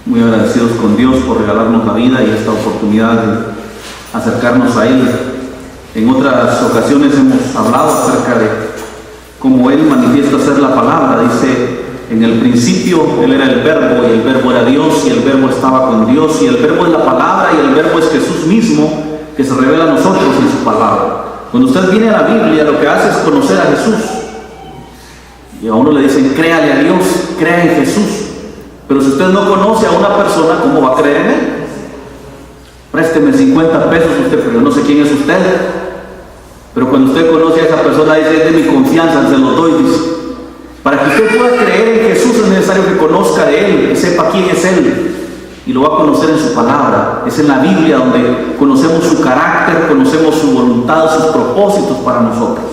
muy agradecidos con Dios por regalarnos la vida y esta oportunidad de acercarnos a Él. En otras ocasiones hemos hablado acerca de cómo Él manifiesta ser la palabra. Dice, en el principio Él era el verbo, y el verbo era Dios, y el verbo estaba con Dios, y el verbo es la palabra, y el verbo es Jesús mismo, que se revela a nosotros en su palabra. Cuando usted viene a la Biblia, lo que hace es conocer a Jesús. Y a uno le dicen, créale a Dios, crea en Jesús. Pero si usted no conoce a una persona, ¿cómo va a creer en Él? Présteme 50 pesos usted, pero yo no sé quién es usted. Pero cuando usted conoce a esa persona, dice, es de mi confianza, se lo doy, dice. Para que usted pueda creer en Jesús es necesario que conozca de Él, que sepa quién es Él. Y lo va a conocer en su palabra. Es en la Biblia donde conocemos su carácter, conocemos su voluntad, sus propósitos para nosotros.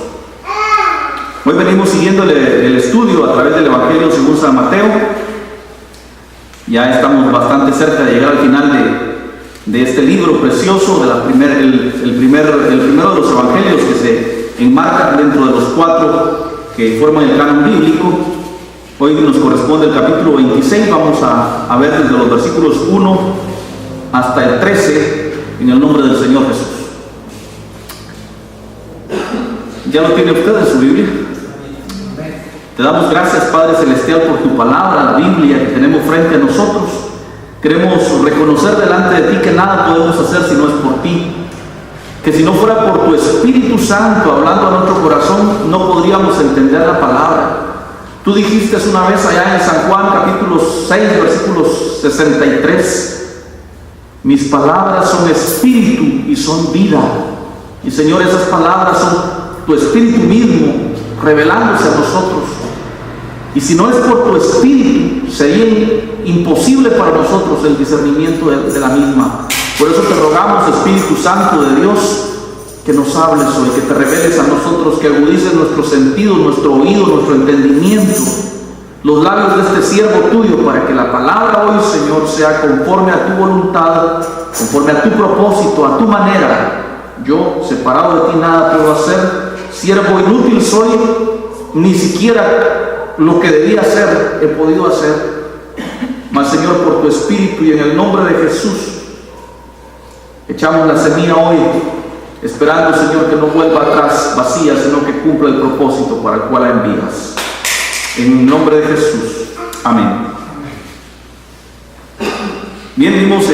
Hoy venimos siguiendo el estudio a través del Evangelio según San Mateo. Ya estamos bastante cerca de llegar al final de este libro precioso, de el primero de los evangelios que se enmarcan dentro de los 4 que forman el canon bíblico. Hoy nos corresponde el capítulo 26, vamos a ver desde los versículos 1 hasta el 13, en el nombre del Señor Jesús. ¿Ya lo tiene usted en su Biblia? Te damos gracias, Padre Celestial, por tu palabra, la Biblia que tenemos frente a nosotros. Queremos reconocer delante de ti que nada podemos hacer si no es por ti. Que si no fuera por tu Espíritu Santo hablando a nuestro corazón, no podríamos entender la palabra. Tú dijiste una vez allá en San Juan, capítulo 6, versículos 63, mis palabras son espíritu y son vida. Y Señor, esas palabras son tu Espíritu mismo revelándose a nosotros. Y si no es por tu Espíritu, sería imposible para nosotros el discernimiento de la misma. Por eso te rogamos, Espíritu Santo de Dios, que nos hables hoy, que te reveles a nosotros, que agudices nuestros sentidos, nuestro oído, nuestro entendimiento, los labios de este siervo tuyo, para que la palabra hoy, Señor, sea conforme a tu voluntad, conforme a tu propósito, a tu manera. Yo, separado de ti, nada puedo hacer, siervo inútil soy, ni siquiera lo que debía hacer he podido hacer. Mas, Señor, por tu Espíritu y en el nombre de Jesús, echamos la semilla hoy, esperando, Señor, que no vuelva atrás vacía, sino que cumpla el propósito para el cual la envías. En el nombre de Jesús. Amén. Bien, vimos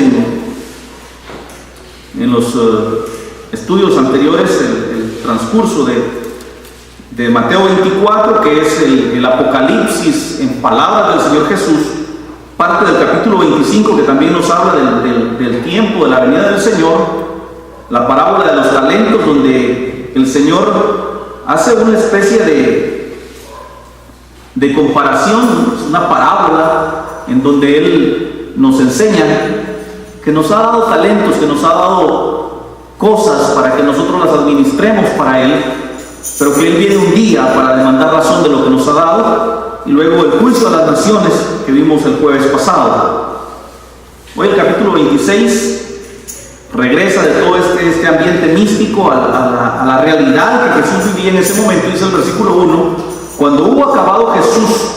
en los estudios anteriores el transcurso de Mateo 24, que es el Apocalipsis en palabras del Señor Jesús, parte del capítulo 25, que también nos habla del tiempo, de la venida del Señor, la parábola de los talentos, donde el Señor hace una especie de comparación, una parábola en donde Él nos enseña que nos ha dado talentos, que nos ha dado cosas para que nosotros las administremos para Él, pero que Él viene un día para demandar razón de lo que nos ha dado, y luego el juicio a las naciones que vimos el jueves pasado. Hoy el capítulo 26 regresa de todo este ambiente místico a la realidad que Jesús vivía en ese momento. Dice el versículo 1, cuando hubo acabado Jesús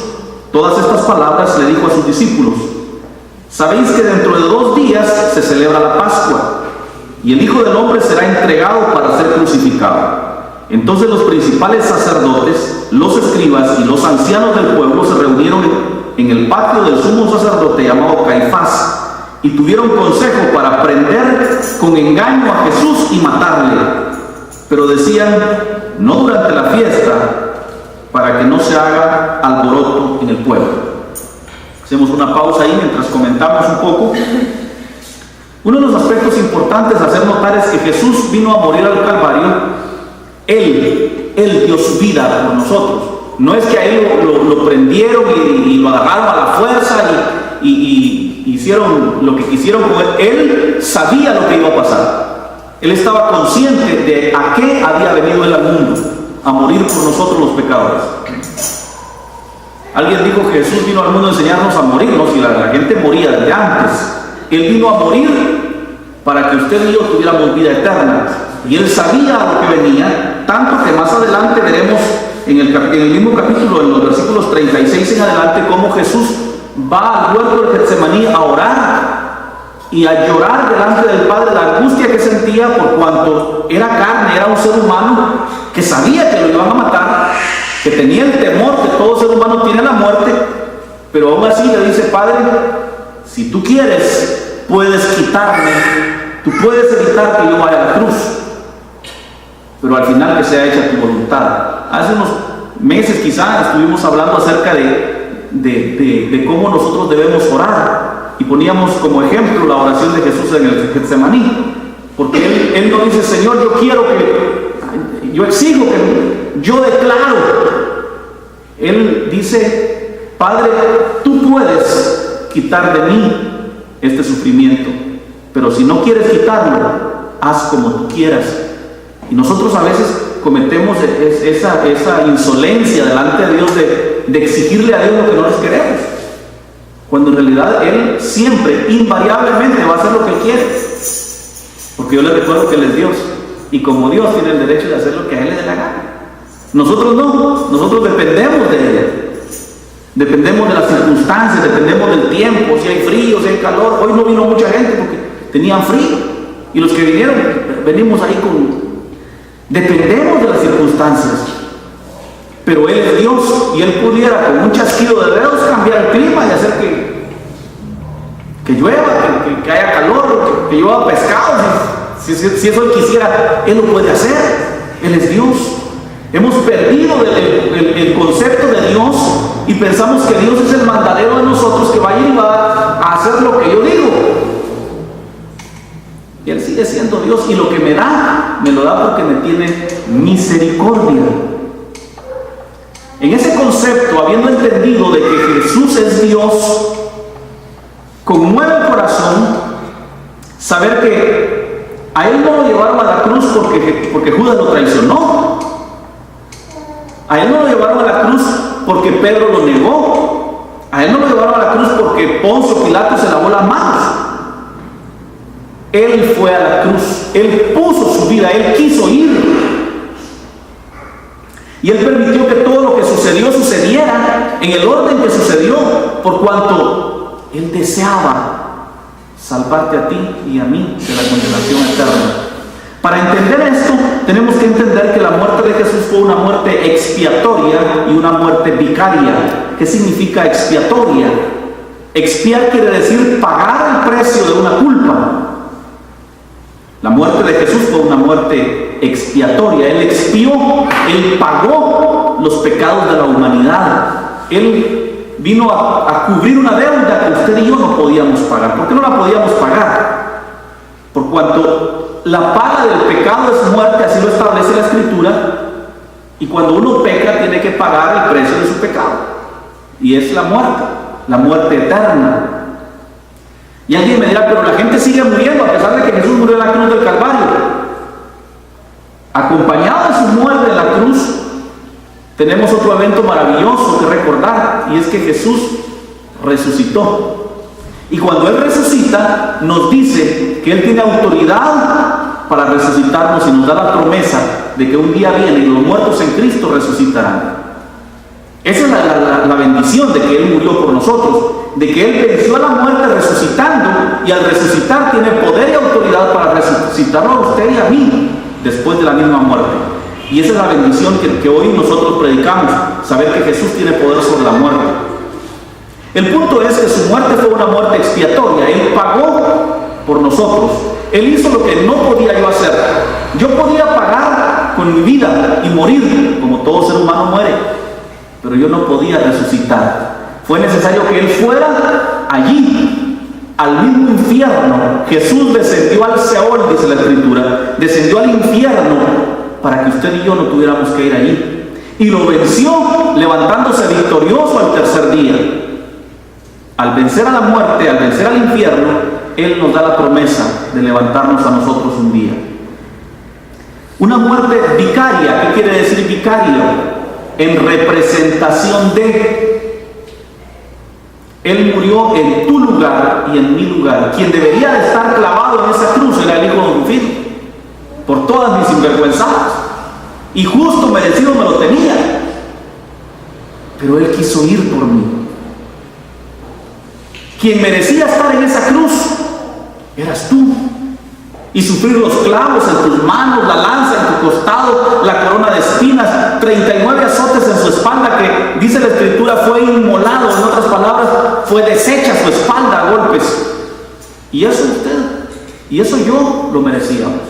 todas estas palabras, le dijo a sus discípulos, sabéis que dentro de 2 días se celebra la Pascua, y el Hijo del Hombre será entregado para ser crucificado. Entonces los principales sacerdotes, los escribas y los ancianos del pueblo se reunieron en el patio del sumo sacerdote llamado Caifás, y tuvieron consejo para prender con engaño a Jesús y matarle. Pero decían, no durante la fiesta, para que no se haga alboroto en el pueblo. Hacemos una pausa ahí mientras comentamos un poco. Uno de los aspectos importantes a hacer notar es que Jesús vino a morir al Calvario. Él dio su vida por nosotros. No es que a Él lo prendieron y lo agarraron a la fuerza y hicieron lo que quisieron con Él. Él sabía lo que iba a pasar. Él estaba consciente de a qué había venido Él al mundo, a morir por nosotros los pecadores. Alguien dijo que Jesús vino al mundo a enseñarnos a morirnos, y la gente moría desde antes. Él vino a morir para que usted y yo tuviéramos vida eterna. Y Él sabía a lo que venía, tanto que más adelante veremos en el mismo capítulo, en los versículos 36 en adelante, cómo Jesús va al huerto del Getsemaní a orar y a llorar delante del Padre la angustia que sentía por cuanto era carne, era un ser humano que sabía que lo iban a matar, que tenía el temor que todo ser humano tiene a la muerte, pero aún así le dice: Padre, si tú quieres, puedes quitarme, tú puedes evitar que yo vaya a la cruz, pero al final que sea hecha tu voluntad. Hace unos meses quizás estuvimos hablando acerca de cómo nosotros debemos orar, y poníamos como ejemplo la oración de Jesús en el Getsemaní, porque él no dice: Señor, yo exijo que yo declaro. Él dice: Padre, tú puedes quitar de mí este sufrimiento, pero si no quieres quitarlo, haz como tú quieras. Y nosotros a veces cometemos esa insolencia delante de Dios de exigirle a Dios lo que no les queremos, cuando en realidad Él siempre, invariablemente, va a hacer lo que Él quiere, porque yo les recuerdo que Él es Dios, y como Dios tiene el derecho de hacer lo que a Él le dé la gana. Nosotros no, nosotros dependemos de Él, dependemos de las circunstancias, dependemos del tiempo, si hay frío, si hay calor. Hoy no vino mucha gente porque tenían frío, y los que vinieron, venimos ahí dependemos de las circunstancias. Pero Él es Dios, y Él pudiera con un chasquido de dedos cambiar el clima y hacer que llueva, que haya calor, que llueva pescado. Si eso Él quisiera, Él lo puede hacer. Él es Dios. Hemos perdido el concepto de Dios y pensamos que Dios es el mandadero de nosotros, que va a ir y va a hacer lo que yo digo. Y Él sigue siendo Dios, y lo que me da, me lo da porque me tiene misericordia. En ese concepto, habiendo entendido de que Jesús es Dios, conmueve el corazón saber que a Él no lo llevaron a la cruz porque Judas lo traicionó. A Él no lo llevaron a la cruz porque Pedro lo negó. A Él no lo llevaron a la cruz porque Poncio Pilato se lavó las manos. Él fue a la cruz, Él puso su vida, Él quiso ir. Y Él permitió que todo lo que sucediera en el orden que sucedió, por cuanto Él deseaba salvarte a ti y a mí de la condenación eterna. Para entender esto, tenemos que entender que la muerte de Jesús fue una muerte expiatoria y una muerte vicaria. ¿Qué significa expiatoria? Expiar quiere decir pagar el precio de una culpa. La muerte de Jesús fue una muerte expiatoria. Él expió, Él pagó los pecados de la humanidad. Él vino a cubrir una deuda que usted y yo no podíamos pagar. ¿Por qué no la podíamos pagar? Por cuanto la paga del pecado es muerte, así lo establece la Escritura, y cuando uno peca tiene que pagar el precio de su pecado, y es la muerte eterna. Y alguien me dirá: pero la gente sigue muriendo a pesar de que Jesús murió en la cruz del Calvario. Acompañado de su muerte en la cruz, tenemos otro evento maravilloso que recordar, y es que Jesús resucitó. Y cuando Él resucita, nos dice que Él tiene autoridad para resucitarnos, y nos da la promesa de que un día viene y los muertos en Cristo resucitarán. Esa es la bendición de que Él murió por nosotros, de que Él venció a la muerte resucitando, y al resucitar tiene poder y autoridad para resucitarlo a usted y a mí después de la misma muerte. Y esa es la bendición que hoy nosotros predicamos, saber que Jesús tiene poder sobre la muerte. El punto es que su muerte fue una muerte expiatoria. Él pagó por nosotros. Él hizo lo que no podía yo hacer. Yo podía pagar con mi vida y morir, como todo ser humano muere, pero yo no podía resucitar. Fue necesario que Él fuera allí, al mismo infierno. Jesús descendió al Seol, dice la Escritura, descendió al infierno para que usted y yo no tuviéramos que ir allí. Y lo venció, levantándose victorioso al tercer día. Al vencer a la muerte, al vencer al infierno, Él nos da la promesa de levantarnos a nosotros un día. Una muerte vicaria. ¿Qué quiere decir vicario? En representación de. Él murió en tu lugar y en mi lugar. Quien debería de estar clavado en esa cruz era el Hijo de un Hijo, por todas mis sinvergüenzadas, y justo merecido me lo tenía, pero Él quiso ir por mí. Quien merecía estar en esa cruz eras tú. Y sufrir los clavos en tus manos, la lanza en tu costado, la corona de espinas, 39 azotes en su espalda, que dice la Escritura fue inmolado, en otras palabras, fue deshecha su espalda a golpes. Y eso usted, y eso yo lo merecíamos.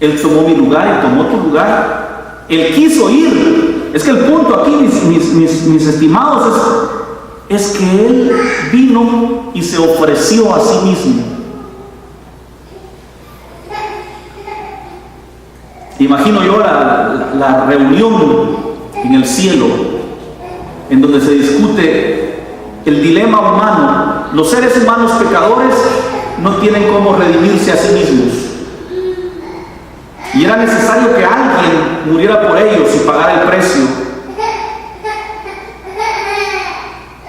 Él tomó mi lugar, Él tomó tu lugar. Él quiso ir. Es que el punto aquí, mis estimados, es que Él vino y se ofreció a sí mismo. Imagino yo la reunión en el cielo, en donde se discute el dilema humano. Los seres humanos pecadores no tienen cómo redimirse a sí mismos. Y era necesario que alguien muriera por ellos y pagara el precio.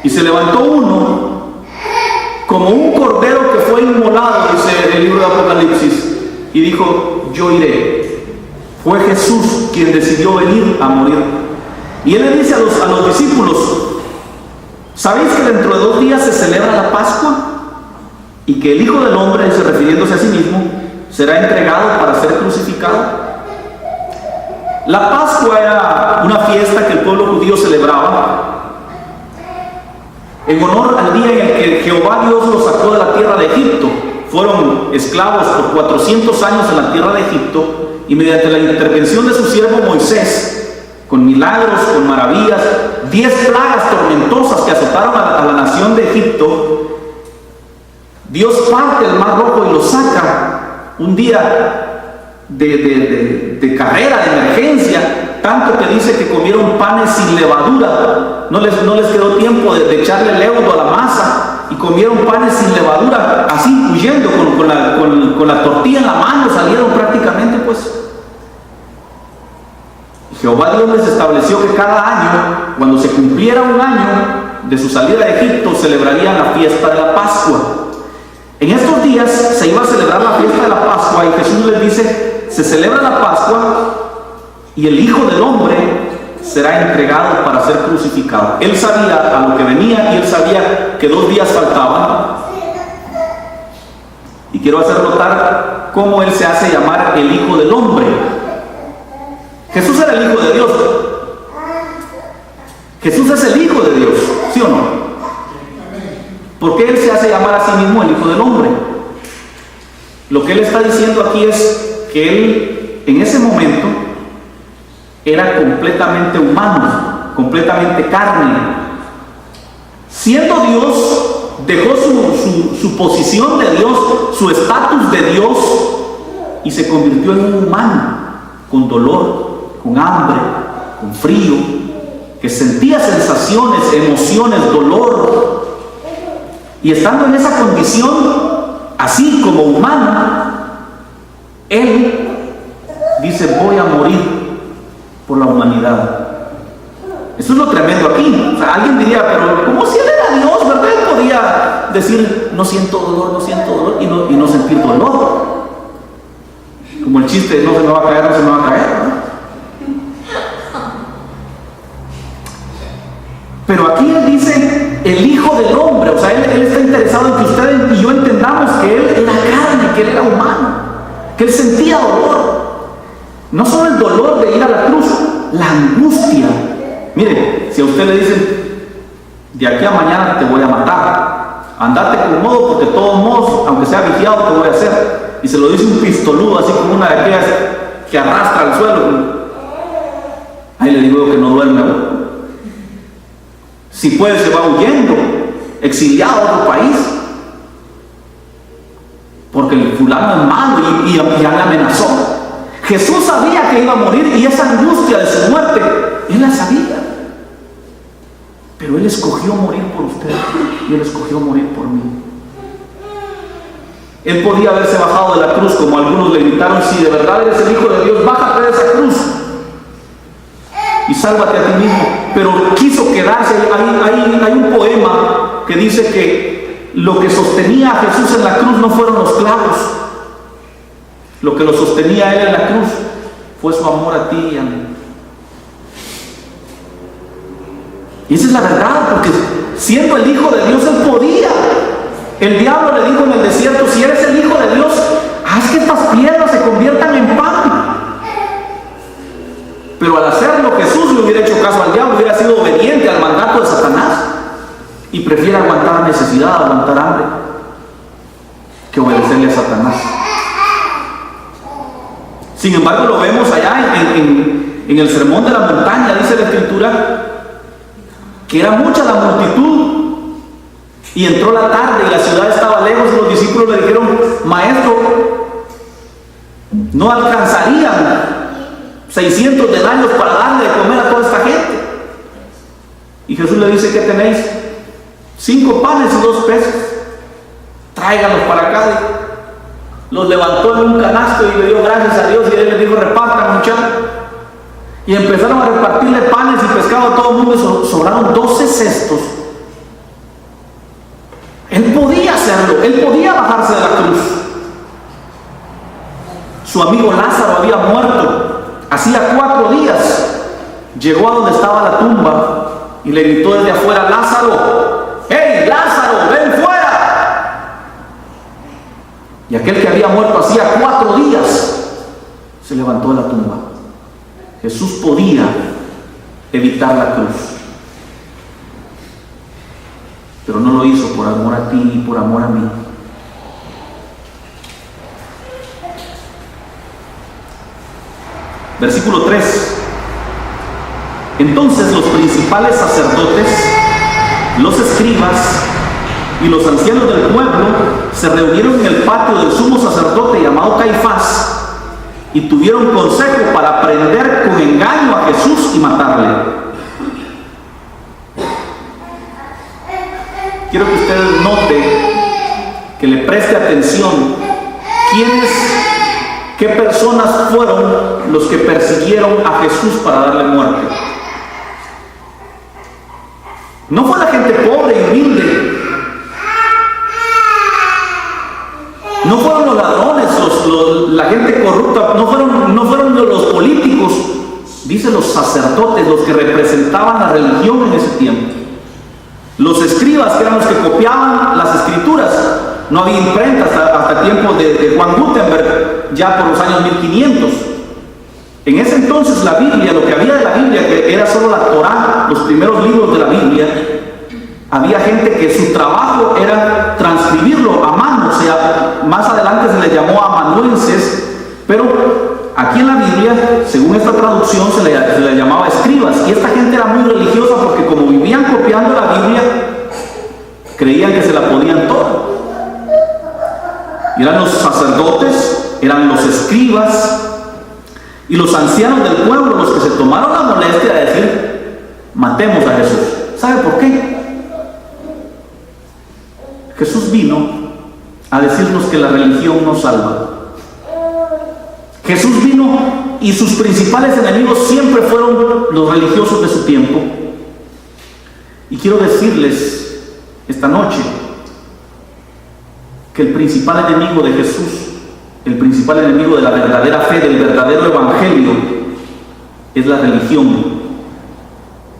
Y se levantó uno como un cordero que fue inmolado, dice el libro de Apocalipsis, y dijo: yo iré. Fue Jesús quien decidió venir a morir. Y Él le dice a los discípulos: ¿sabéis que dentro de 2 días se celebra la Pascua? Y que el Hijo del Hombre, refiriéndose a sí mismo, será entregado para ser crucificado. La Pascua era una fiesta que el pueblo judío celebraba en honor al día en el que Jehová Dios los sacó de la tierra de Egipto. Fueron esclavos por 400 años en la tierra de Egipto, y mediante la intervención de su siervo Moisés, con milagros, con maravillas, 10 plagas tormentosas que azotaron a la nación de Egipto, Dios parte el mar rojo y lo saca un día de carrera, de emergencia, tanto que dice que comieron panes sin levadura. No les quedó tiempo de echarle leudo a la masa, y comieron panes sin levadura, así huyendo con la tortilla en la mano, salieron prácticamente, pues. Jehová Dios les estableció que cada año, cuando se cumpliera un año de su salida de Egipto, celebrarían la fiesta de la Pascua. En estos días se iba a celebrar la fiesta de la Pascua, y Jesús les dice: se celebra la Pascua y el Hijo del Hombre será entregado para ser crucificado. Él sabía a lo que venía, y Él sabía que 2 días faltaban. Y quiero hacer notar cómo Él se hace llamar el Hijo del Hombre. Jesús era el Hijo de Dios. Jesús es el Hijo de Dios, ¿sí o no? ¿Por qué Él se hace llamar a sí mismo el Hijo del Hombre? Lo que Él está diciendo aquí es que Él, en ese momento, era completamente humano, completamente carne. Siendo Dios, dejó su posición de Dios, su estatus de Dios, y se convirtió en un humano, con dolor, con hambre, con frío, que sentía sensaciones, emociones, dolor. Y estando en esa condición, así como humano, Él dice: voy a morir por la humanidad. Eso es lo tremendo aquí. O sea, alguien diría: pero ¿cómo si Él era Dios, verdad? Él podía decir: no siento dolor, y no sentir dolor. Como el chiste: no se me va a caer, no se me va a caer, ¿no? Pero aquí Él dice el Hijo del Hombre. O sea, Él está interesado en que ustedes y yo entendamos que Él era carne, que Él era humano, que Él sentía dolor. No solo el dolor de ir a la cruz, la angustia. Mire, si a usted le dicen: de aquí a mañana te voy a matar, andate cómodo, porque de todos modos, aunque sea vigiado, te voy a hacer. Y se lo dice un pistoludo, así como una de aquellas que arrastra al suelo. Ahí le digo que no duerme. Si puede, se va huyendo, exiliado a otro país, porque el fulano es malo y ya le amenazó. Jesús sabía que iba a morir, y esa angustia de su muerte, Él la sabía. Pero Él escogió morir por usted, y Él escogió morir por mí. Él podía haberse bajado de la cruz, como algunos le gritaron: si de verdad eres el Hijo de Dios, bájate de esa cruz y sálvate a ti mismo. Pero quiso quedarse. Hay un poema que dice que lo que sostenía a Jesús en la cruz no fueron los clavos. Lo que lo sostenía a Él en la cruz fue su amor a ti y a mí. Y esa es la verdad, porque siendo el Hijo de Dios, él podía. El diablo le dijo en el desierto: si eres el Hijo de Dios, haz que estas piedras se conviertan en pan. Pero al hacerlo, Jesús le hubiera hecho caso al diablo, hubiera sido obediente al mandato de Satanás, y prefiere aguantar necesidad, aguantar hambre, que obedecerle a Satanás. Sin embargo, lo vemos allá en el sermón de la montaña. Dice la Escritura que era mucha la multitud, y entró la tarde y la ciudad estaba lejos, y los discípulos le dijeron: Maestro, no alcanzarían 600 denarios para darle de comer a toda esta gente. Y Jesús le dice: ¿qué tenéis? 5 panes y 2 peces. Tráiganlos para acá. Los levantó en un canasto y le dio gracias a Dios, y él les dijo: repartan, muchachos. Y empezaron a repartirle panes y pescado a todo el mundo, y sobraron 12 cestos. Él podía hacerlo, él podía bajarse de la cruz. Su amigo Lázaro había muerto hacía 4 días. Llegó a donde estaba la tumba y le gritó desde afuera: Lázaro, ¡hey, Lázaro, ven fuera! Y aquel que había muerto hacía 4 días se levantó de la tumba. Jesús podía evitar la cruz, pero no lo hizo por amor a ti y por amor a mí. Versículo 3. Entonces los principales sacerdotes, los escribas y los ancianos del pueblo se reunieron en el patio del sumo sacerdote llamado Caifás, y tuvieron consejo para prender con engaño a Jesús y matarle. Quiero que usted note, que le preste atención, qué personas fueron los que persiguieron a Jesús para darle muerte. No fue la gente pobre y humilde, no fueron los ladrones, la gente corrupta, no fueron los políticos. Dice los sacerdotes, los que representaban la religión en ese tiempo. Los escribas, que eran los que copiaban las escrituras. No había imprenta hasta el tiempo de Juan Gutenberg, ya por los años 1500. En ese entonces la Biblia, lo que había de la Biblia, que era solo la Torá, los primeros libros de la Biblia, había gente que su trabajo era transcribirlo a mano. O sea, más adelante se le llamó amanuenses, pero aquí en la Biblia, según esta traducción, se le llamaba escribas. Y esta gente era muy religiosa, porque como vivían copiando la Biblia, creían que se la podían toda. Y eran los sacerdotes, eran los escribas y los ancianos del pueblo los que se tomaron la molestia de decir: matemos a Jesús. ¿Sabe por qué? Jesús vino a decirnos que la religión no salva. Jesús vino, y sus principales enemigos siempre fueron los religiosos de su tiempo. Y quiero decirles esta noche que el principal enemigo de Jesús, el principal enemigo de la verdadera fe, del verdadero evangelio, es la religión.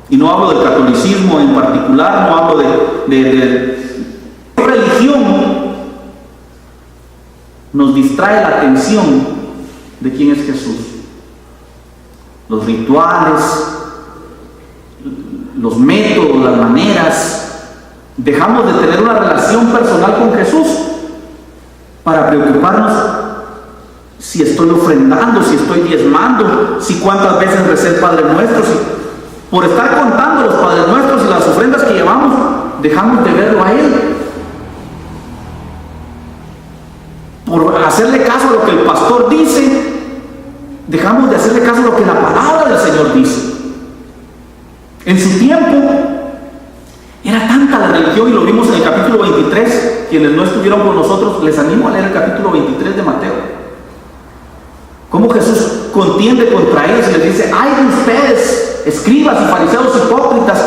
Y no hablo del catolicismo en particular, no hablo de religión. Nos distrae la atención de quién es Jesús. Los rituales, los métodos, las maneras. Dejamos de tener una relación personal con Jesús para preocuparnos si estoy ofrendando, si estoy diezmando, si cuántas veces recé el Padre Nuestro. Por estar contando los Padres Nuestros y las ofrendas que llevamos, dejamos de verlo a Él. Por hacerle caso a lo que el pastor dice, dejamos de hacerle caso a lo que la palabra del Señor dice. En su tiempo era tanta la religión, y lo vimos en el capítulo 23. Quienes no estuvieron con nosotros, les animo a leer el capítulo 23 de Mateo. Cómo Jesús contiende contra ellos y les dice: ay de ustedes, escribas y fariseos hipócritas,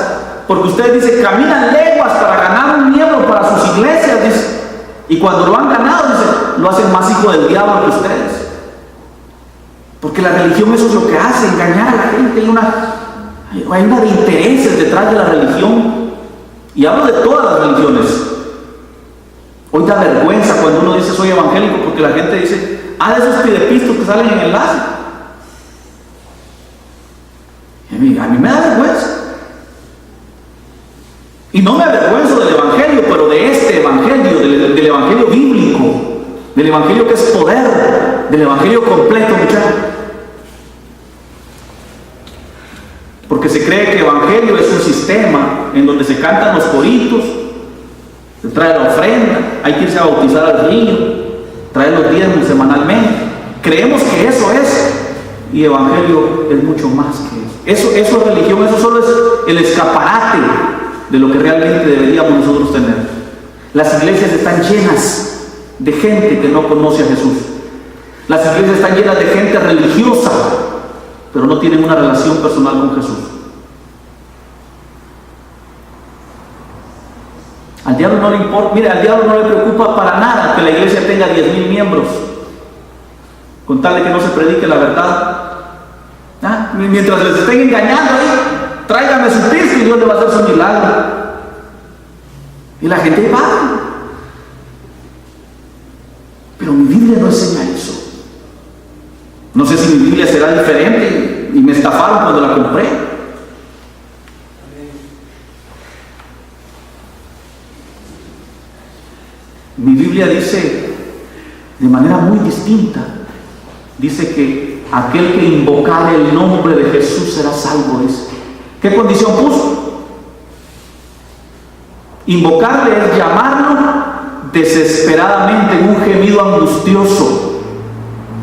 porque ustedes dicen, caminan leguas para ganar un miembro para sus iglesias, dice, y cuando lo han ganado, dice, lo hacen más hijo del diablo que ustedes. Porque la religión, eso es lo que hace, engañar a la gente. Hay una de intereses detrás de la religión. Y hablo de todas las religiones. Hoy da vergüenza cuando uno dice soy evangélico, porque la gente dice, de esos pidepistos que salen en el enlace. A mí me da vergüenza. Y no me avergüenzo del evangelio, pero de este evangelio, del evangelio bíblico, del evangelio que es poder, del evangelio completo, muchachos. Porque se cree que evangelio es un sistema en donde se cantan los coritos, se trae la ofrenda, hay que irse a bautizar al niño, traer los diezmos semanalmente. Creemos que eso es, y evangelio es mucho más que eso. Eso es religión, eso solo es el escaparate de lo que realmente deberíamos nosotros tener. Las iglesias están llenas de gente que no conoce a Jesús. Las iglesias están llenas de gente religiosa, pero no tienen una relación personal con Jesús. Al diablo no le importa, mire, al diablo no le preocupa para nada que la iglesia tenga 10,000 miembros, con tal de que no se predique la verdad. Mientras les estén engañando ahí, tráigame su Cristo y Dios le va a hacer su milagro. Y la gente va. Pero mi Biblia no enseña eso. No sé si mi Biblia será diferente y me estafaron cuando la compré. Mi Biblia dice de manera muy distinta, dice que aquel que invocare el nombre de Jesús será salvo. Dice. ¿Qué condición puso? Invocarle es llamarlo desesperadamente en un gemido angustioso.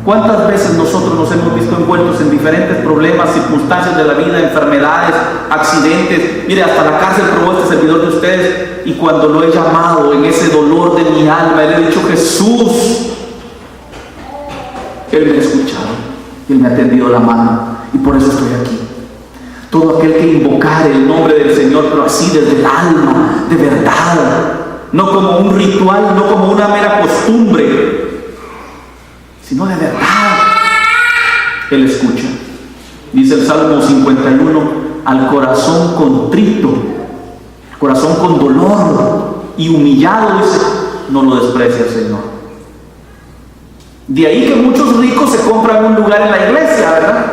¿Cuántas veces nosotros nos hemos visto envueltos en diferentes problemas, circunstancias de la vida, enfermedades, accidentes? Mire, hasta la cárcel probó este servidor de ustedes, y cuando lo he llamado en ese dolor de mi alma, le he dicho Jesús, Él me ha escuchado, Él me ha tendido la mano, y por eso estoy aquí. Todo aquel que invocare el nombre del Señor, pero así desde el alma, de verdad, no como un ritual, no como una mera costumbre, sino de verdad, Él escucha. Dice el Salmo 51, al corazón contrito, corazón con dolor y humillado, dice, no lo desprecia el Señor. De ahí que muchos ricos se compran un lugar en la iglesia, ¿verdad?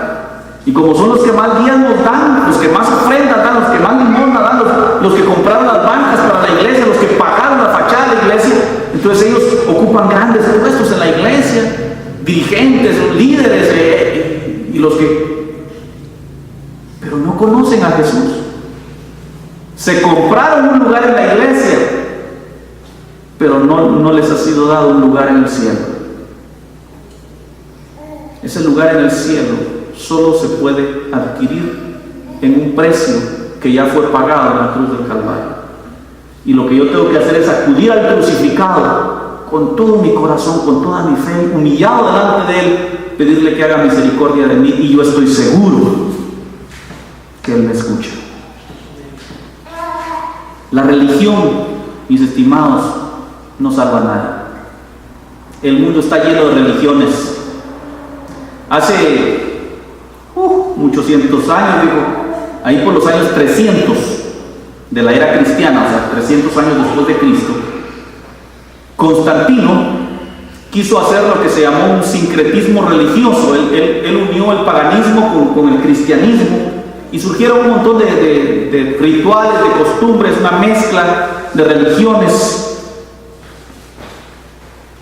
Y como son los que más diezmos dan, los que más ofrendas dan, los que más limosna dan, los que compraron las bancas para la iglesia, los que pagaron la fachada de la iglesia, entonces ellos ocupan grandes puestos en la iglesia, dirigentes, líderes, y los que, pero no conocen a Jesús. Se compraron un lugar en la iglesia, pero no les ha sido dado un lugar en el cielo. Ese lugar en el cielo solo se puede adquirir en un precio que ya fue pagado en la cruz del Calvario. Y lo que yo tengo que hacer es acudir al crucificado con todo mi corazón, con toda mi fe, humillado delante de Él, pedirle que haga misericordia de mí, y yo estoy seguro que Él me escucha. La religión, mis estimados, no salva a nadie. El mundo está lleno de religiones. Hace muchos cientos años, digo, ahí por los años 300 de la era cristiana, o sea, 300 años después de Cristo, Constantino quiso hacer lo que se llamó un sincretismo religioso. Él unió el paganismo con el cristianismo, y surgieron un montón de rituales, de costumbres, una mezcla de religiones.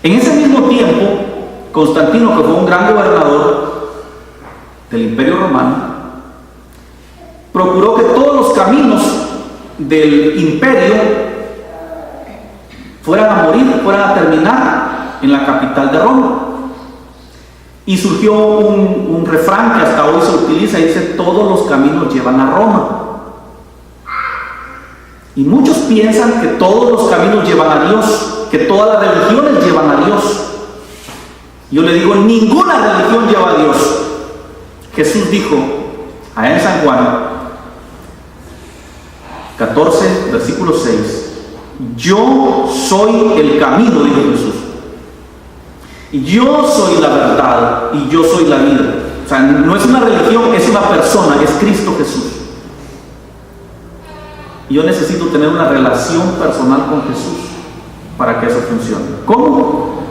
En ese mismo tiempo, Constantino, que fue un gran gobernador del Imperio Romano, procuró que todos los caminos del imperio fueran a morir, fueran a terminar en la capital de Roma. Y surgió un refrán que hasta hoy se utiliza y dice: todos los caminos llevan a Roma. Y muchos piensan que todos los caminos llevan a Dios, que todas las religiones llevan a Dios. Yo le digo, ninguna religión lleva a Dios. Jesús dijo allá en San Juan 14, versículo 6, yo soy el camino, dijo Jesús. Yo soy la verdad y yo soy la vida. O sea, no es una religión, es una persona, es Cristo Jesús. Y yo necesito tener una relación personal con Jesús para que eso funcione. ¿Cómo?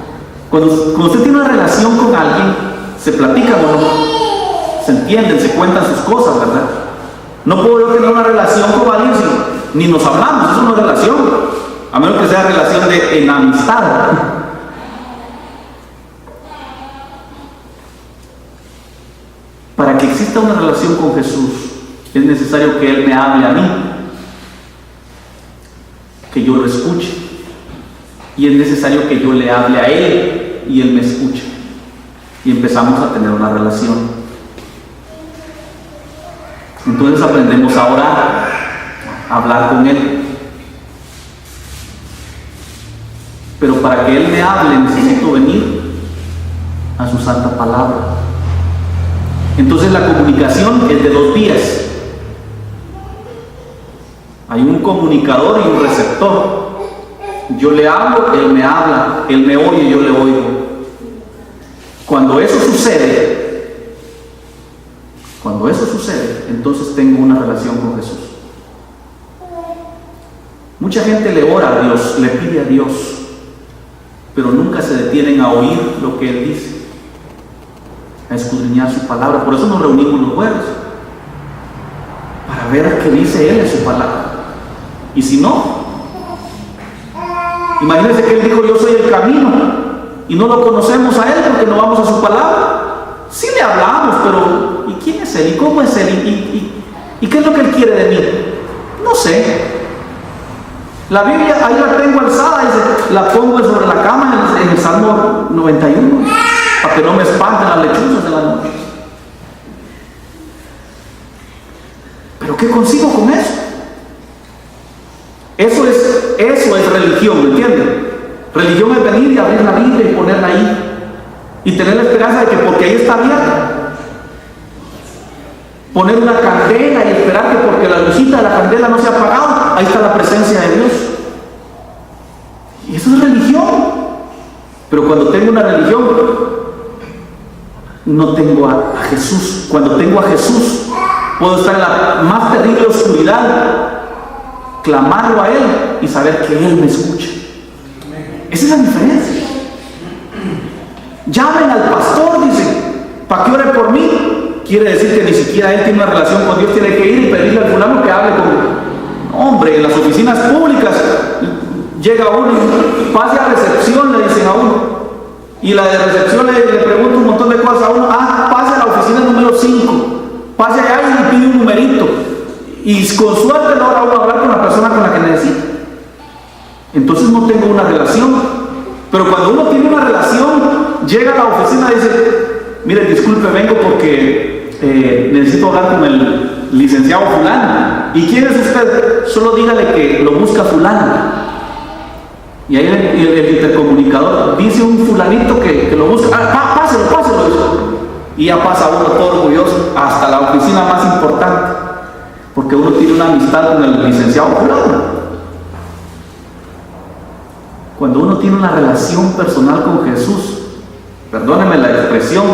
Cuando usted tiene una relación con alguien, se platican o no, se entienden, se cuentan sus cosas, ¿verdad? No puedo yo tener una relación con alguien si ni nos hablamos, eso no es relación, a menos que sea relación de enemistad. Para que exista una relación con Jesús, es necesario que Él me hable a mí, que yo lo escuche, y es necesario que yo le hable a Él y Él me escuche, y empezamos a tener una relación. Entonces aprendemos a orar, a hablar con Él. Pero para que Él me hable necesito venir a su santa palabra. Entonces la comunicación es de dos vías. Hay un comunicador y un receptor. Yo le hablo, Él me habla, Él me oye, yo le oigo. Cuando eso sucede, entonces tengo una relación con Jesús. Mucha gente le ora a Dios, le pide a Dios, pero nunca se detienen a oír lo que Él dice, a escudriñar su palabra. Por eso nos reunimos los jueves, para ver qué dice Él en su palabra. Y si no, imagínense que Él dijo: yo soy el camino, y no lo conocemos a Él porque no vamos a su palabra. Sí le hablamos, pero ¿y quién es Él? ¿Y cómo es Él? ¿Y qué es lo que Él quiere de mí? No sé. La Biblia ahí la tengo alzada, y la pongo sobre la cama en el Salmo 91, para que no me espanten las lechuzas de la noche. ¿Pero qué consigo con eso? Eso es religión, ¿me entienden? Religión es venir y abrir la Biblia y ponerla ahí y tener la esperanza de que porque ahí está abierta, poner una candela y esperar que porque la lucita de la candela no se ha apagado, ahí está la presencia de Dios. Y eso es religión. Pero cuando tengo una religión, no tengo a Jesús. Cuando tengo a Jesús, puedo estar en la más terrible oscuridad, clamarlo a Él y saber que Él me escucha. Esa es la diferencia. Llamen al pastor, dicen, para que ore por mí. Quiere decir que ni siquiera él tiene una relación con Dios, tiene que ir y pedirle al fulano que hable con... Hombre, en las oficinas públicas llega uno y pase a recepción, le dicen a uno, y la de recepción le pregunta un montón de cosas a uno. Pase a la oficina número 5, pase allá y pide un numerito, y con suerte logra uno hablar con la persona con la que necesita. Entonces no tengo una relación. Pero cuando uno tiene una relación, llega a la oficina y dice: mire, disculpe, vengo porque necesito hablar con el licenciado fulano. ¿Y quién es usted? Solo dígale que lo busca fulano. Y ahí el intercomunicador dice un fulanito que lo busca. Páselo. Y ya pasa uno todo orgulloso hasta la oficina más importante, porque uno tiene una amistad con el licenciado fulano. Cuando uno tiene una relación personal con Jesús, perdóneme la expresión,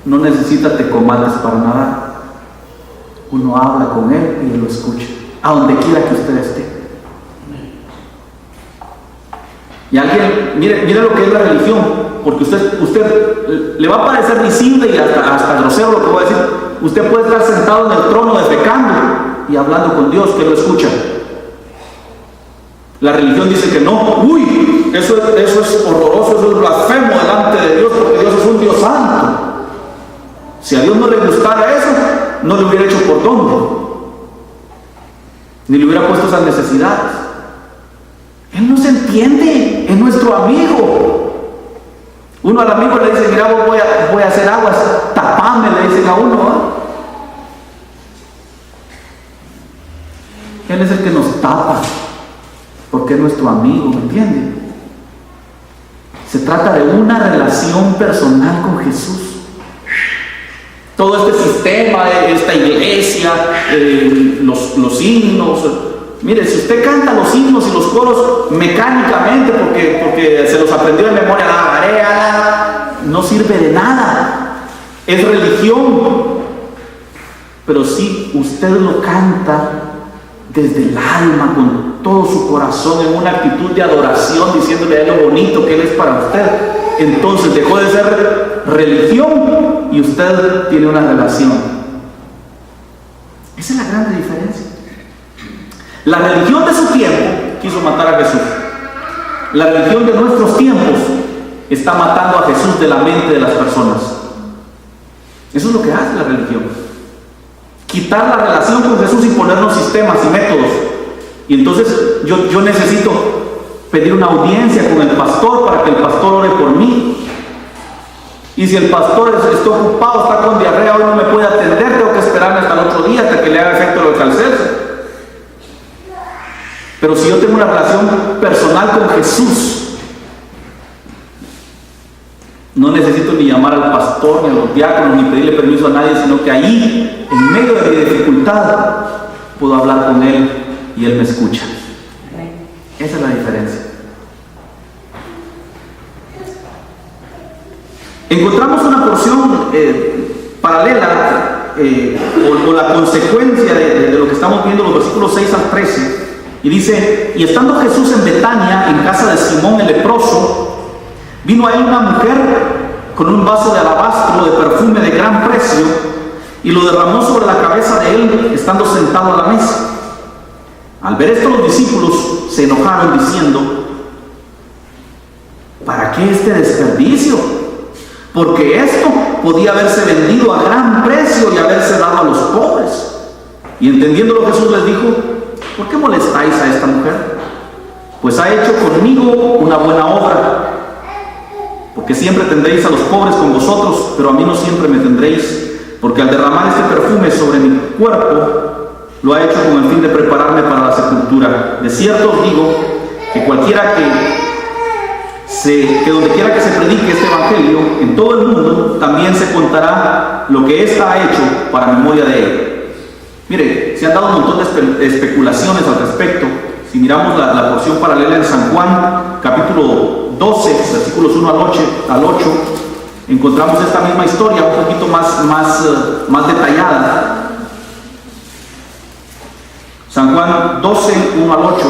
no necesita tecomates para nada. Uno habla con Él y Él lo escucha, a donde quiera que usted esté. Y alguien, mire lo que es la religión, porque usted le va a parecer visible y hasta grosero lo que voy a decir. Usted puede estar sentado en el trono defecando y hablando con Dios, que lo escucha. La religión dice que no. Uy, eso es horroroso, eso es blasfemo delante de Dios, porque Dios es un Dios santo. Si a Dios no le gustara eso, no le hubiera hecho por dónde, ni le hubiera puesto esas necesidades. Él no se entiende, es nuestro amigo. Uno al amigo le dice: mira, voy a hacer aguas, tapame, le dicen a uno, ¿eh? Él es el que nos tapa, porque es nuestro amigo, ¿me entiende? Se trata de una relación personal con Jesús. Todo este sistema, esta iglesia, los himnos. Mire, si usted canta los himnos y los coros mecánicamente porque se los aprendió de memoria, no sirve de nada. Es religión. Pero si usted lo canta desde el alma, con todo su corazón, en una actitud de adoración, diciéndole a Él lo bonito que Él es para usted, entonces dejó de ser religión y usted tiene una relación. Esa es la gran diferencia. La religión de su tiempo quiso matar a Jesús. La religión de nuestros tiempos está matando a Jesús de la mente de las personas. Eso es lo que hace la religión. Quitar la relación con Jesús y ponernos sistemas y métodos. Y entonces yo necesito pedir una audiencia con el pastor para que el pastor ore por mí. Y si el pastor está ocupado, está con diarrea, hoy no me puede atender, tengo que esperarme hasta el otro día, hasta que le haga efecto el calcetto. Pero si yo tengo una relación personal con Jesús, no necesito ni llamar al pastor, ni a los diáconos, ni pedirle permiso a nadie, sino que ahí, en medio de mi dificultad, puedo hablar con Él y Él me escucha. Esa es la diferencia. Encontramos una porción paralela o la consecuencia de lo que estamos viendo, los versículos 6 al 13. Y dice: y estando Jesús en Betania, en casa de Simón el leproso, vino a él una mujer con un vaso de alabastro de perfume de gran precio y lo derramó sobre la cabeza de él, estando sentado a la mesa. Al ver esto, los discípulos se enojaron diciendo: ¿para qué este desperdicio? Porque esto podía haberse vendido a gran precio y haberse dado a los pobres. Y entendiéndolo, Jesús les dijo: ¿por qué molestáis a esta mujer? Pues ha hecho conmigo una buena obra. Porque siempre tendréis a los pobres con vosotros, pero a mí no siempre me tendréis. Porque al derramar este perfume sobre mi cuerpo, lo ha hecho con el fin de prepararme para la sepultura. De cierto os digo que cualquiera que donde quiera que se predique este evangelio en todo el mundo, también se contará lo que ésta ha hecho para memoria de él. Mire, se han dado un montón de especulaciones al respecto. Si miramos la porción paralela en San Juan, capítulo 12, versículos 1 al 8, encontramos esta misma historia un poquito más detallada. San Juan 12, 1 al 8.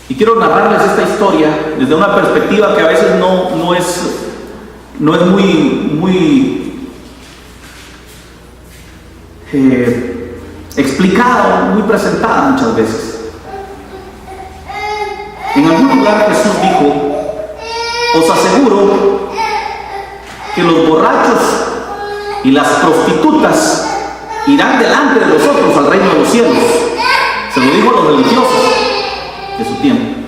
Y quiero narrarles esta historia desde una perspectiva que a veces no es muy explicada, muy presentada muchas veces. En algún lugar Jesús dijo: os aseguro que los borrachos y las prostitutas irán delante de vosotros al reino de los cielos. Se lo dijo a los religiosos de su tiempo.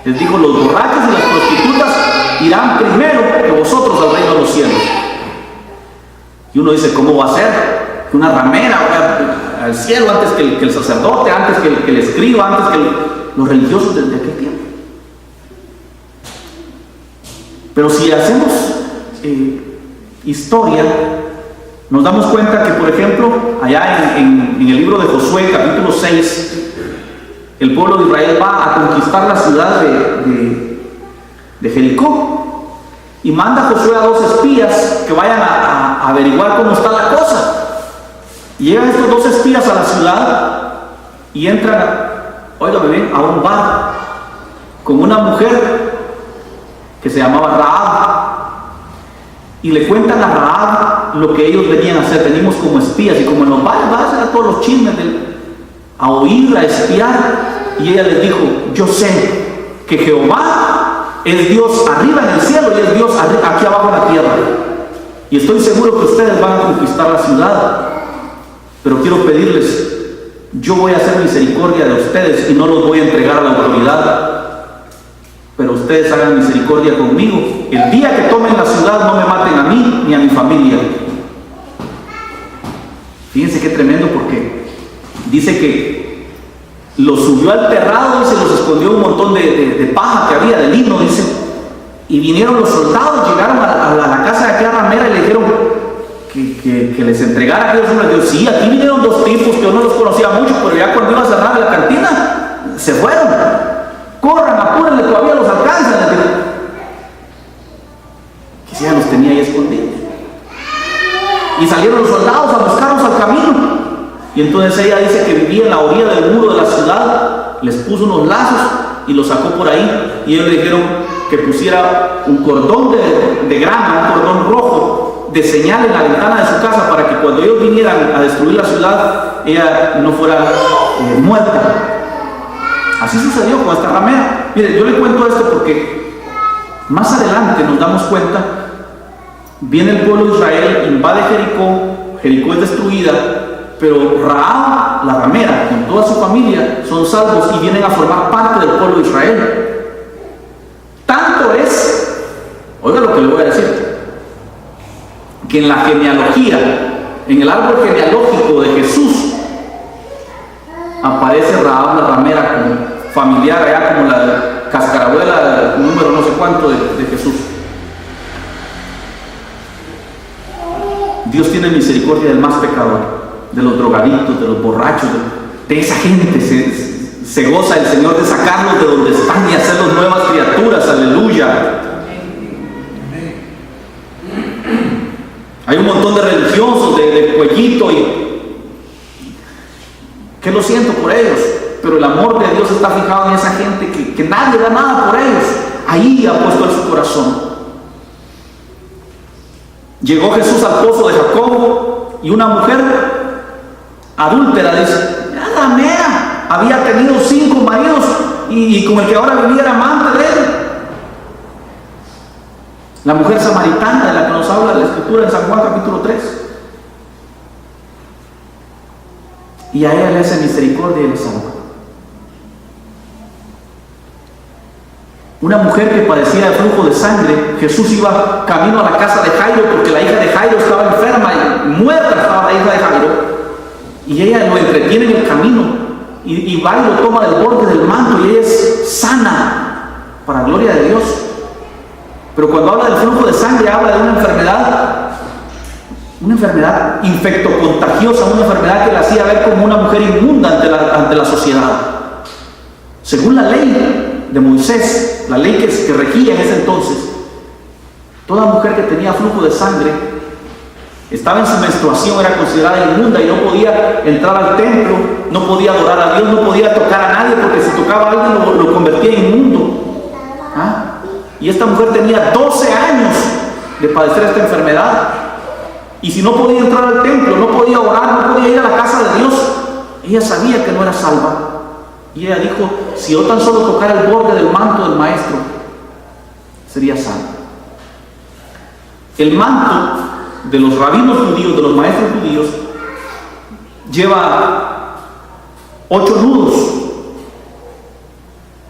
Les dijo: los borrachos y las prostitutas irán primero que vosotros al reino de los cielos. Y uno dice: ¿cómo va a ser? Que una ramera vaya al cielo antes que el sacerdote, antes que el escriba, antes que los religiosos de aquel tiempo. Pero si hacemos historia, nos damos cuenta que, por ejemplo, allá en el libro de Josué, capítulo 6, el pueblo de Israel va a conquistar la ciudad de Jericó, y manda a Josué a 2 espías que vayan a averiguar cómo está la cosa. Y llegan estos 2 espías a la ciudad y entran, óigame bien, a un bar con una mujer que se llamaba Rahab, y le cuentan a Rahab lo que ellos venían a hacer. Venimos como espías, y como en los bares vas a hacer a todos los chismes, a oír, a espiar. Y ella les dijo: yo sé que Jehová es Dios arriba en el cielo y es Dios aquí abajo en la tierra, y estoy seguro que ustedes van a conquistar la ciudad, pero quiero pedirles: yo voy a hacer misericordia de ustedes y no los voy a entregar a la autoridad, pero ustedes hagan misericordia conmigo. El día que tomen la ciudad, no me maten a mí ni a mi familia. Fíjense qué tremendo, porque dice que los subió al terrado y se los escondió un montón de paja que había, de lino, dice. Y vinieron los soldados, llegaron a la casa de aquella ramera y le dijeron que les entregara a aquellos hombres. Dios: sí, aquí vinieron 2 tipos que yo no los conocía mucho, pero ya cuando iba a cerrar la cantina, se fueron. Corran, apúrenle, todavía los alcanzan. Que si ya los tenía ahí escondidos. Y salieron los soldados a buscarlos al camino. Y entonces ella dice que vivía en la orilla del muro de la ciudad, les puso unos lazos y los sacó por ahí. Y ellos le dijeron que pusiera un cordón de grana, un cordón rojo, de señal en la ventana de su casa, para que cuando ellos vinieran a destruir la ciudad, ella no fuera muerta. Así sucedió con esta ramera. Mire, yo le cuento esto porque más adelante nos damos cuenta, viene el pueblo de Israel, invade Jericó, Jericó es destruida, pero Rahab, la ramera, con toda su familia, son salvos y vienen a formar parte del pueblo de Israel. Tanto es, oiga lo que le voy a decir, que en la genealogía, en el árbol genealógico de Jesús, aparece Rahab la ramera como familiar, allá como la cascarabuela número no sé cuánto de Jesús. Dios tiene misericordia del más pecador, de los drogadictos, de los borrachos, de esa gente. Se goza el Señor de sacarlos de donde están y hacerlos nuevas criaturas. Aleluya. Hay un montón de religiosos de cuellito y que lo siento por ellos, pero el amor de Dios está fijado en esa gente que nadie da nada por ellos. Ahí ha puesto en su corazón. Llegó Jesús al pozo de Jacobo y una mujer adúltera, dice, la ramera, había tenido 5 maridos y con el que ahora vivía era amante de él. La mujer samaritana de la que nos habla la Escritura en San Juan capítulo 3. Y a ella le hace misericordia y le salva. Una mujer que padecía de flujo de sangre, Jesús iba camino a la casa de Jairo porque la hija de Jairo estaba enferma y muerta estaba la hija de Jairo. Y ella lo entretiene en el camino y va y lo toma del borde del manto y ella es sana para gloria de Dios. Pero cuando habla del flujo de sangre, habla de una enfermedad infectocontagiosa, una enfermedad que la hacía ver como una mujer inmunda ante la sociedad. Según la ley de Moisés, la ley que regía en ese entonces, toda mujer que tenía flujo de sangre estaba en su menstruación, era considerada inmunda y no podía entrar al templo, no podía adorar a Dios, no podía tocar a nadie, porque si tocaba a alguien lo convertía en inmundo. ¿Ah? Y esta mujer tenía 12 años de padecer esta enfermedad. Y si no podía entrar al templo, no podía orar, no podía ir a la casa de Dios, ella sabía que no era salva. Y ella dijo, si yo tan solo tocara el borde del manto del Maestro, sería salva. El manto de los rabinos judíos, de los maestros judíos, lleva 8 nudos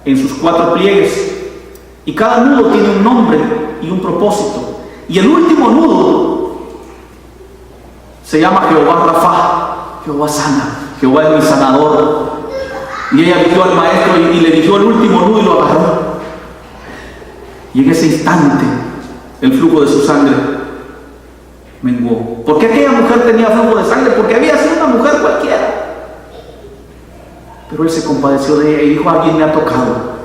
en sus 4 pliegues. Y cada nudo tiene un nombre y un propósito. Y el último nudo se llama Jehová Rafa, Jehová sana, Jehová es mi sanador. Y ella vistió al maestro y le dio el último nudo y lo agarró. Y en ese instante el flujo de su sangre menguó. ¿Por qué aquella mujer tenía flujo de sangre? Porque había sido una mujer cualquiera. Pero él se compadeció de ella y dijo, alguien me ha tocado.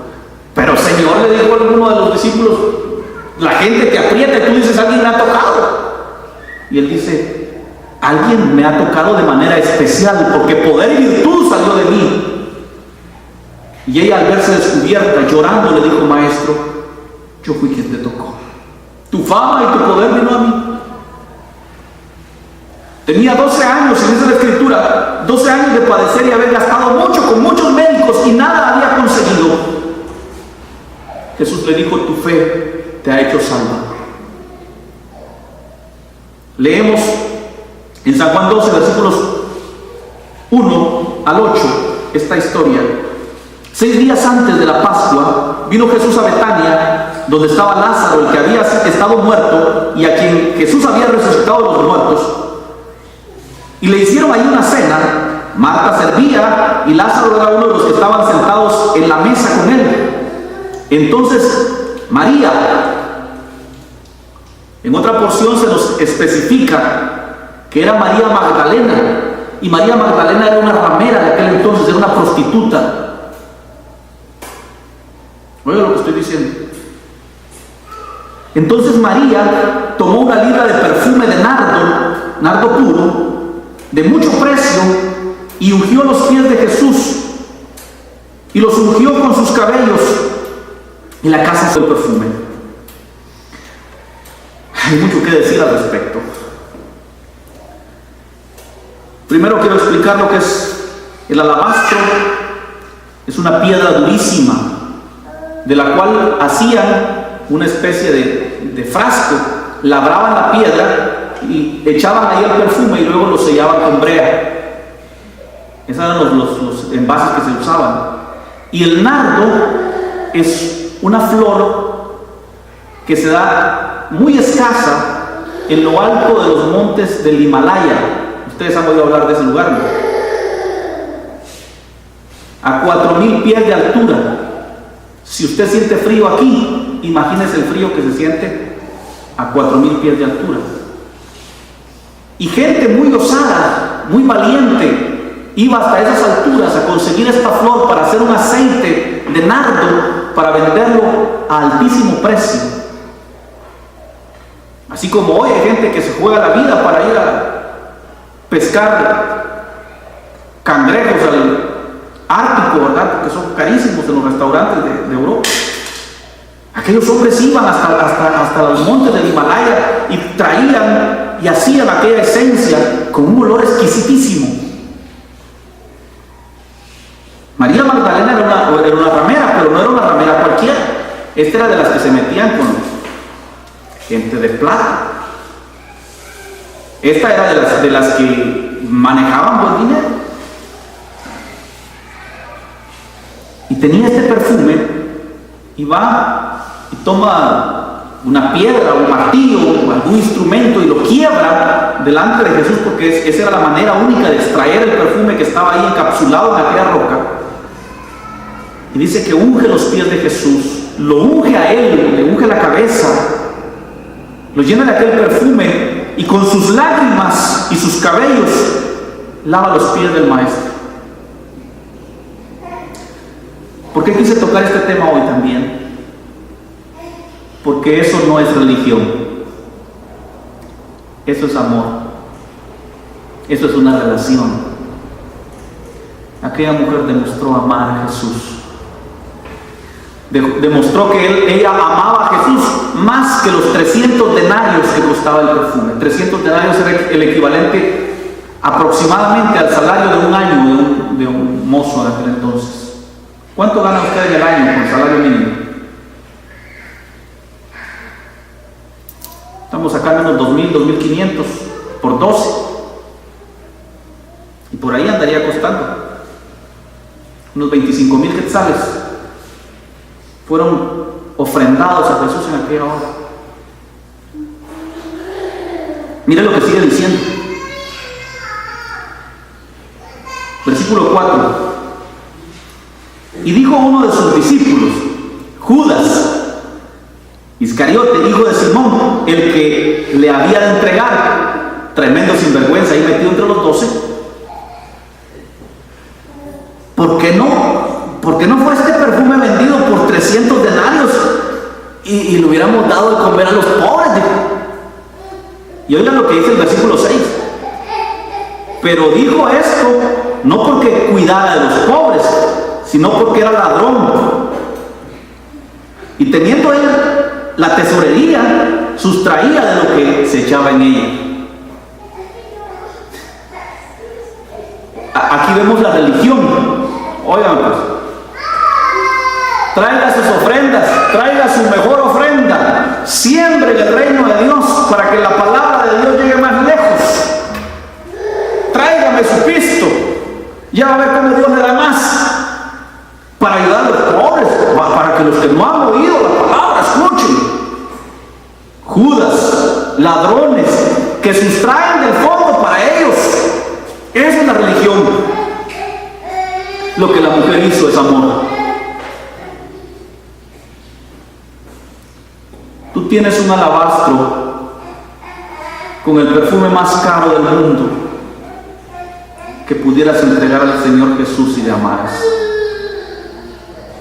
Pero Señor, le dijo a alguno de los discípulos, la gente te aprieta y tú dices, alguien me ha tocado. Y él dice, alguien me ha tocado de manera especial, porque poder y virtud salió de mí. Y ella, al verse descubierta, llorando, le dijo, maestro, yo fui quien te tocó. Tu fama y tu poder vino a mí. Tenía 12 años, y dice la Escritura, 12 años de padecer y haber gastado mucho con muchos médicos y nada había conseguido. Jesús le dijo, tu fe te ha hecho salva. Leemos en San Juan 12, versículos 1 al 8, esta historia. 6 días antes de la Pascua, vino Jesús a Betania, donde estaba Lázaro, el que había estado muerto y a quien Jesús había resucitado de los muertos. Y le hicieron ahí una cena. Marta servía y Lázaro era uno de los que estaban sentados en la mesa con él. Entonces María, en otra porción se nos especifica que era María Magdalena, y María Magdalena era una ramera de aquel entonces, era una prostituta. Oiga lo que estoy diciendo. Entonces María tomó una libra de perfume de nardo nardo puro, de mucho precio, y ungió los pies de Jesús, y los ungió con sus cabellos, y la casa del perfume. Hay mucho que decir al respecto. Primero quiero explicar lo que es el alabastro. Es una piedra durísima, de la cual hacían una especie de frasco, labraban la piedra y echaban ahí el perfume y luego lo sellaban con brea. Esos eran los envases que se usaban. Y el nardo es una flor que se da muy escasa en lo alto de los montes del Himalaya. Ustedes han oído hablar de ese lugar, ¿no? A 4,000 pies de altura. Si usted siente frío aquí, imagínese el frío que se siente a 4,000 pies de altura. Y gente muy osada, muy valiente, iba hasta esas alturas a conseguir esta flor para hacer un aceite de nardo para venderlo a altísimo precio. Así como hoy hay gente que se juega la vida para ir a pescar cangrejos al Ártico, ¿verdad? Porque son carísimos en los restaurantes de Europa. Aquellos hombres iban hasta los montes del Himalaya y traían y hacían aquella esencia con un olor exquisitísimo. María Magdalena era una ramera, pero no era una ramera cualquiera. Esta era de las que se metían con gente de plata. Esta era de las que manejaban buen dinero. Y tenía este perfume, y va y toma una piedra, un martillo, algún instrumento y lo quiebra delante de Jesús, porque esa era la manera única de extraer el perfume que estaba ahí encapsulado en aquella roca. Y dice que unge los pies de Jesús, lo unge a él, le unge la cabeza, lo llena de aquel perfume y con sus lágrimas y sus cabellos lava los pies del Maestro. ¿Por qué quise tocar este tema hoy también? Porque eso no es religión. Eso es amor. Eso es una relación. Aquella mujer demostró amar a Jesús. Demostró que ella amaba a Jesús más que los 300 denarios que costaba el perfume. 300 denarios era el equivalente aproximadamente al salario de un año de un mozo en aquel entonces. ¿Cuánto gana usted en el año con salario mínimo? Estamos sacando unos 2,000, 2,500 por 12. Y por ahí andaría costando. Unos 25,000 quetzales fueron ofrendados a Jesús en aquella hora. Mire lo que sigue diciendo. Versículo 4. Y dijo uno de sus discípulos, Judas Iscariote, hijo de Simón, el que le había de entregar, tremendo sinvergüenza ahí metido entre los 12, ¿por qué no fue este perfume vendido por 300 denarios y le hubiéramos dado de comer a los pobres? Y oigan lo que dice el versículo 6. Pero dijo esto no porque cuidara de los pobres, sino porque era ladrón. Y teniendo él la tesorería, sustraía de lo que se echaba en ella. Aquí vemos la religión. Oigan pues, traiga sus ofrendas, traiga su mejor ofrenda, siembre el reino de Dios para que la palabra de Dios llegue más lejos. Tráigame su pisto, ya va a ver cómo Dios le da más para ayudar a los pobres, para que los que no han oído la palabra escuchen. Judas, ladrones que sustraen del fondo para ellos. Esa es la religión. Lo que la mujer hizo es amor. Tú tienes un alabastro con el perfume más caro del mundo que pudieras entregar al Señor Jesús y le amaras.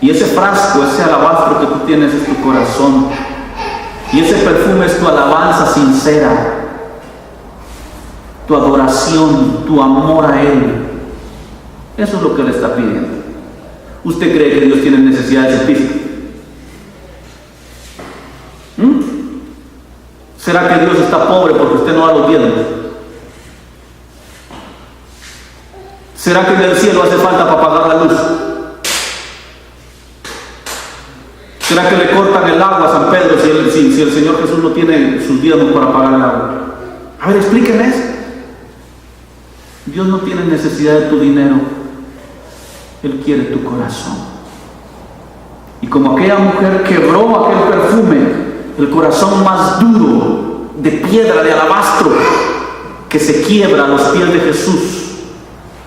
Y ese frasco, ese alabastro que tú tienes es tu corazón. Y ese perfume es tu alabanza sincera. tu adoración, tu amor a Él. Eso es lo que le está pidiendo. ¿Usted cree que Dios tiene necesidades físicas? ¿Será que Dios está pobre porque usted no da los diezmos? ¿Será que en el cielo hace falta para pagar la luz? ¿Será que le cortan el agua a San Pedro si el Señor Jesús no tiene sus diezmos para pagar el agua? A ver, explíquenme eso. Dios no tiene necesidad de tu dinero. Él quiere tu corazón. Y como aquella mujer quebró aquel perfume, el corazón más duro, de piedra, de alabastro, que se quiebra a los pies de Jesús,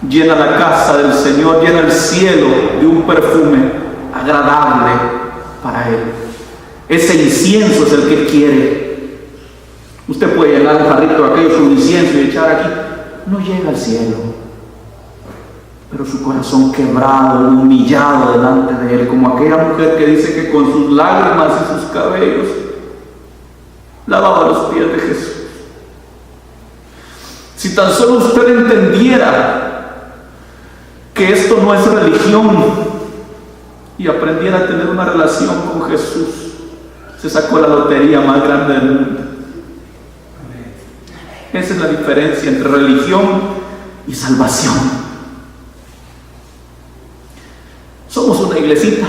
llena la casa del Señor, llena el cielo de un perfume agradable para Él. Ese incienso es el que quiere. Usted puede llenar un jarrito de aquello con incienso y echar aquí. No llega al cielo. Pero su corazón quebrado, humillado delante de Él, como aquella mujer que dice que con sus lágrimas y sus cabellos lavaba los pies de Jesús. Si tan solo usted entendiera que esto no es religión y aprendiera a tener una relación con Jesús, se sacó la lotería más grande del mundo. Esa es la diferencia entre religión y salvación. Somos una iglesita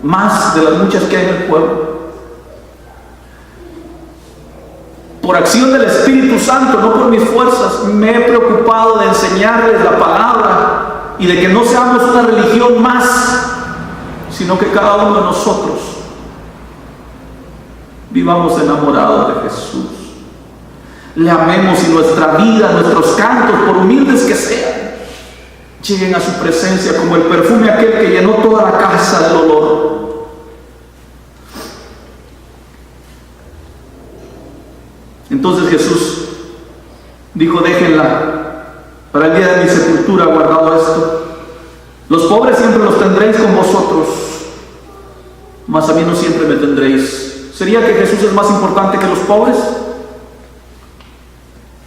más de las muchas que hay en el pueblo. Por acción del Espíritu Santo, no por mis fuerzas, me he preocupado de enseñarles la palabra y de que no seamos una religión más, sino que cada uno de nosotros vivamos enamorados de Jesús. Le amemos y nuestra vida, nuestros cantos, por humildes que sean, lleguen a su presencia como el perfume aquel que llenó toda la casa del olor. Entonces Jesús dijo: déjenla, para el día de mi sepultura guardado esto. Los pobres siempre los tendréis con vosotros, mas a mí no siempre me tendréis. ¿Sería que Jesús es más importante que los pobres?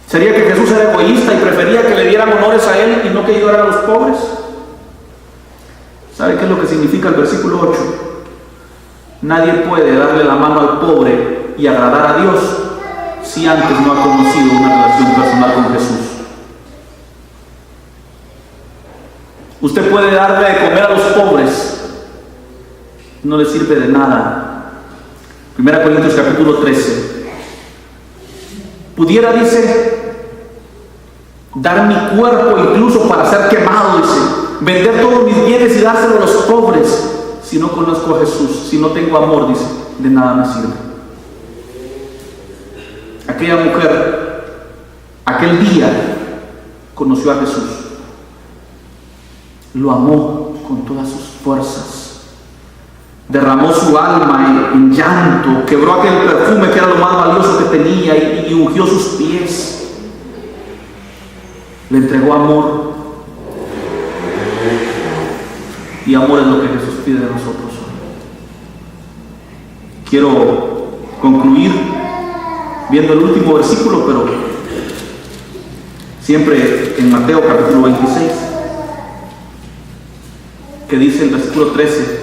¿Sería que Jesús era egoísta y prefería que le dieran honores a Él y no que ayudaran a los pobres? ¿Sabe qué es lo que significa el versículo 8? Nadie puede darle la mano al pobre y agradar a Dios si antes no ha conocido una relación personal con Jesús. Usted puede darle de comer a los pobres, no le sirve de nada. 1 Corintios capítulo 13. Pudiera, dice, dar mi cuerpo incluso para ser quemado, dice, vender todos mis bienes y dárselo a los pobres. Si no conozco a Jesús, si no tengo amor, dice, de nada me sirve. Aquella mujer, aquel día, conoció a Jesús. Lo amó con todas sus fuerzas. Derramó su alma en llanto, quebró aquel perfume que era lo más valioso que tenía y ungió sus pies. Le entregó amor. Y amor es lo que Jesús pide de nosotros hoy. Quiero concluir viendo el último versículo, pero siempre en Mateo capítulo 26, que dice el versículo 13: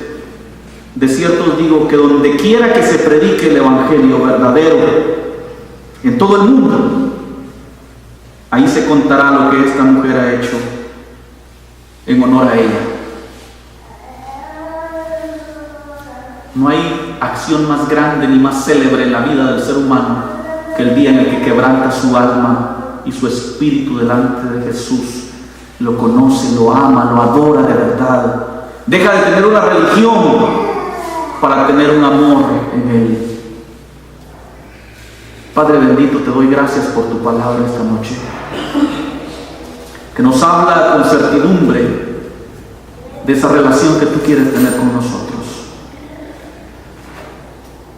de cierto os digo que donde quiera que se predique el evangelio verdadero en todo el mundo, ahí se contará lo que esta mujer ha hecho en honor a ella. No hay acción más grande ni más célebre en la vida del ser humano que el día en el que quebranta su alma y su espíritu delante de Jesús, lo conoce, lo ama, lo adora de verdad. Deja de tener una religión para tener un amor en Él. Padre bendito, te doy gracias por tu palabra esta noche, que nos habla con certidumbre de esa relación que tú quieres tener con nosotros.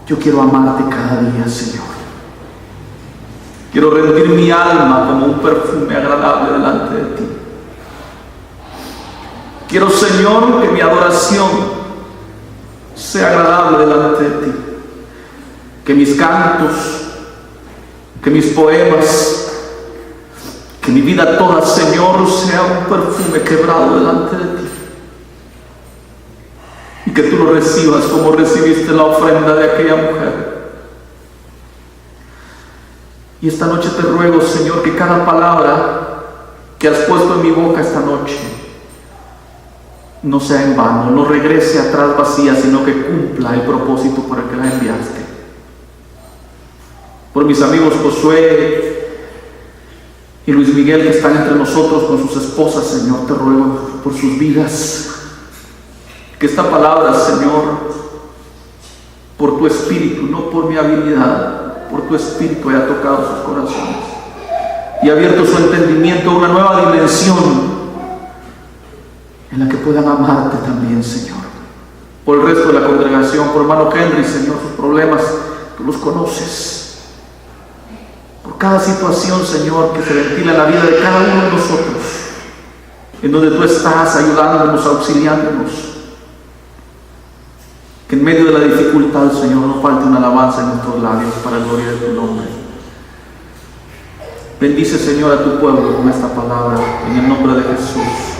Yo quiero amarte cada día, Señor. Quiero rendir mi alma como un perfume agradable delante de ti. Quiero, Señor, que mi adoración sea agradable delante de ti. Que mis cantos, que mis poemas, Que mi vida toda, Señor, sea un perfume quebrado delante de ti. Y que tú lo recibas como recibiste la ofrenda de aquella mujer. Y esta noche te ruego, Señor, que cada palabra que has puesto en mi boca esta noche no sea en vano, no regrese atrás vacía, sino que cumpla el propósito para el que la enviaste. Por mis amigos Josué y Luis Miguel que están entre nosotros con sus esposas, Señor, te ruego por sus vidas, que esta palabra, Señor, por tu espíritu, no por mi habilidad, por tu espíritu haya tocado sus corazones y abierto su entendimiento a una nueva dimensión en la que puedan amarte también, Señor. Por el resto de la congregación, por hermano Henry, Señor, sus problemas, tú los conoces. Por cada situación, Señor, que se ventila en la vida de cada uno de nosotros, en donde tú estás ayudándonos, auxiliándonos. Que en medio de la dificultad, Señor, no falte una alabanza en nuestros labios para la gloria de tu nombre. Bendice, Señor, a tu pueblo con esta palabra, en el nombre de Jesús.